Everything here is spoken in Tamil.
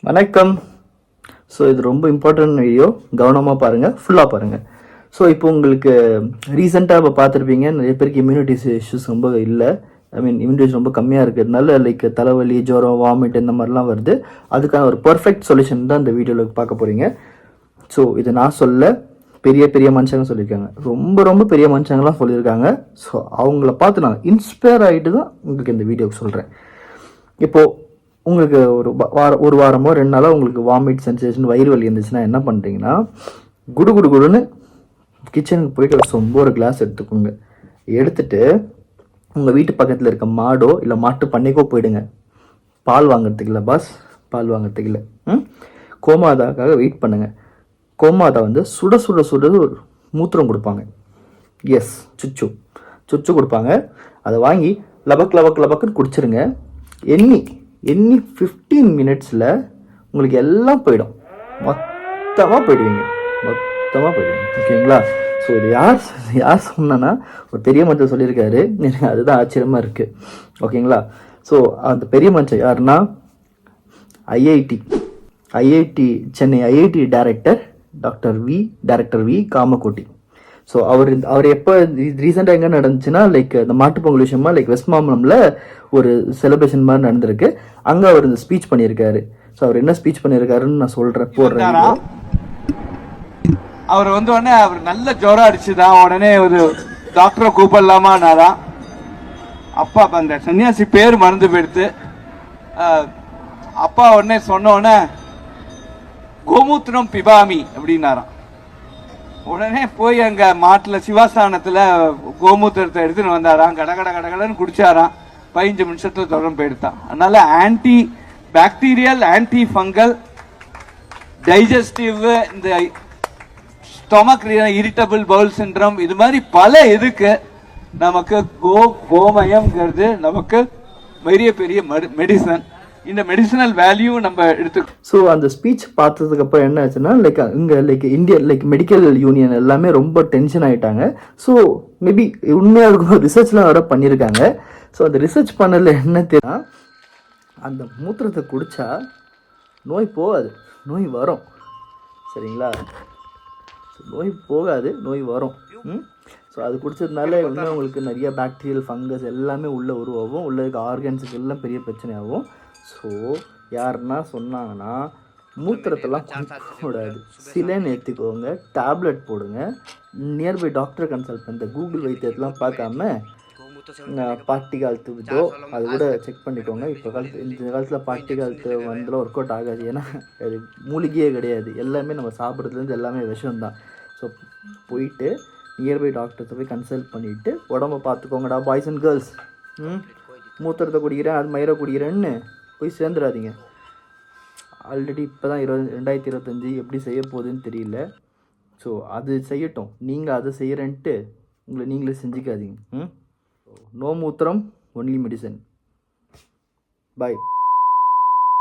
வணக்கம். ஸோ இது ரொம்ப இம்பார்ட்டன்ட் வீடியோ, கவனமாக பாருங்கள், ஃபுல்லாக பாருங்கள். ஸோ இப்போ உங்களுக்கு ரீசெண்டாக இப்போ பார்த்துருப்பீங்க, நிறைய பேருக்கு இம்யூனிட்டிஸ் இஷ்யூஸ் ரொம்ப இல்லை. இம்யூனிட்டிஸ் ரொம்ப கம்மியாக இருக்கிறதுனால லைக் தலைவலி, ஜுரம், வாமிட் இந்த மாதிரிலாம் வருது. அதுக்கான ஒரு பர்ஃபெக்ட் சொல்யூஷன் தான் இந்த வீடியோவில் பார்க்க போகிறீங்க. ஸோ இதை நான் சொல்ல, பெரிய பெரிய மனுஷங்க சொல்லியிருக்காங்க, ரொம்ப ரொம்ப பெரிய மனுஷங்களாம் சொல்லியிருக்காங்க. ஸோ அவங்கள பார்த்து நான் இன்ஸ்பயர் ஆகிட்டு தான் உங்களுக்கு இந்த வீடியோக்கு சொல்கிறேன். இப்போது உங்களுக்கு ஒரு வாரமோ 2 நாளோ உங்களுக்கு வாமிட் சென்சேஷன், வயிறு வலி இருந்துச்சுன்னா என்ன பண்ணுறீங்கன்னா, குடுன்னு கிச்சனுக்கு போயிட்டு ஒரு சொம்பு ஒரு கிளாஸ் எடுத்துக்கோங்க. எடுத்துட்டு உங்கள் வீட்டு பக்கத்தில் இருக்க மாடோ இல்லை மாட்டு பண்ணைக்கோ போயிடுங்க. பால் வாங்குறதுக்கு இல்லை பாஸ், பால் வாங்குறதுக்கு இல்லை, கோமாதாக்காக வெயிட் பண்ணுங்கள். கோமாதா வந்து சுட சுட சுட ஒரு மூத்திரம் கொடுப்பாங்க. எஸ், சுச்சு கொடுப்பாங்க. அதை வாங்கி லபக்குன்னு குடிச்சிருங்க. எண்ணி 15 மினிட்ஸில் உங்களுக்கு எல்லாம் போயிடும். மொத்தமாக போயிடுவீங்க. ஓகேங்களா? ஸோ இது யார் சொன்னா, ஒரு பெரிய மனுஷன் சொல்லியிருக்காரு. எனக்கு அதுதான் ஆச்சரியமாக இருக்குது. ஓகேங்களா? ஸோ அந்த பெரிய மனுஷன் யாருன்னா, IIT Chennai IIT director doctor V Kamakoti. So அவர் எப்போ ரீசெண்டாக எங்கே நடந்துச்சுன்னா, லைக் இந்த மாட்டுப்பொங்கல் விஷயமா லைக் வெஸ்ட் மாம்பலமில் ஒரு செலிப்ரேஷன் மாதிரி நடந்திருக்கு. அங்கே அவர் இந்த ஸ்பீச் பண்ணியிருக்காரு. ஸோ அவர் என்ன ஸ்பீச் பண்ணியிருக்காருன்னு நான் போடுறேன். அவர் உடனே அவர் நல்ல ஜுரம் அடிச்சுதான், உடனே ஒரு டாக்டரை கூப்பிடலாமான்னாராம். அப்பா அந்த சன்னியாசி பேர் மறந்து போயிடுத்து. அப்பா உடனே சொன்ன உடனே கோமூத்திரம் பிபாமி அப்படின்னாராம். உடனே போய் அங்க மாட்டுல சிவாஸ்தானத்துல கோமூத்திரத்தை எடுத்துன்னு வந்தாராம். கடன்னு குடிச்சாராம். 15 நிமிஷத்துல தொடர்ந்து போயிடுத்தான். அதனால anti bacterial, anti fungal, digestive, இந்த ஸ்டொமக் இரிட்டபிள் பவுல் சிண்ட்ரம், இது மாதிரி பல இதுக்கு நமக்கு கோமயம்ங்கிறது நமக்கு பெரிய மெடிசன். இந்த மெடிசனல் வேல்யூ நம்ம எடுத்து. ஸோ அந்த ஸ்பீச் பார்த்ததுக்கு அப்புறம் என்ன ஆச்சுன்னா, லைக் இந்தியா மெடிக்கல் யூனியன் எல்லாமே ரொம்ப டென்ஷன் ஆகிட்டாங்க. ஸோ மேபி உண்மையாக இருக்கும், ரிசர்ச்லாம் வர பண்ணியிருக்காங்க. ஸோ அந்த ரிசர்ச் பண்ணல என்ன தெரியுமா, அந்த மூத்திரத்தை குடித்தா நோய் போகாது, நோய் வரும். சரிங்களா? நோய் போகாது, நோய் வரும். ஸோ அது குடிச்சதுனால இன்னும் உங்களுக்கு நிறைய பாக்டீரியல், ஃபங்கஸ் எல்லாமே உள்ளே உருவாகும். உள்ள இருக்க ஆர்கன்ஸுக்கு எல்லாம் பெரிய பிரச்சனையாகும். ஸோ யாருன்னா சொன்னாங்கன்னா, மூத்திரத்தெல்லாம் குடிக்கக்கூடாது, சிலைன்னு ஏற்றிக்கோங்க, டேப்லெட் போடுங்க, நியர்பை டாக்டரை கன்சல்ட் பண்ணுற கூகுள் வைத்தியத்தெலாம் பார்க்காம பாட்டி காலத்து இதோ அது கூட செக் பண்ணிக்கோங்க. இந்த காலத்தில் பாட்டி காலத்து வந்துலாம் ஒர்க் அவுட் ஆகாது. ஏன்னா அது மூலிகையே கிடையாது, எல்லாமே நம்ம சாப்பிட்றதுலேருந்து எல்லாமே விஷம்தான். ஸோ போயிட்டு நியர்பை டாக்டர்ஸை போய் கன்சல்ட் பண்ணிவிட்டு உடம்ப பார்த்துக்கோங்கடா பாய்ஸ் அண்ட் கேர்ள்ஸ். மூத்திரத்தை குடிக்கிறேன், அது மயிரை குடிக்கிறேன்னு போய் சேர்ந்துடாதீங்க. ஆல்ரெடி இப்போ தான் 2025 எப்படி செய்ய போகுதுன்னு தெரியல. ஸோ அது செய்யட்டும், நீங்கள் அதை செய்கிறேன்ட்டு உங்களை நீங்களே செஞ்சுக்காதீங்க. நோ மூத்திரம், ஒன்லி மெடிசன். பாய்.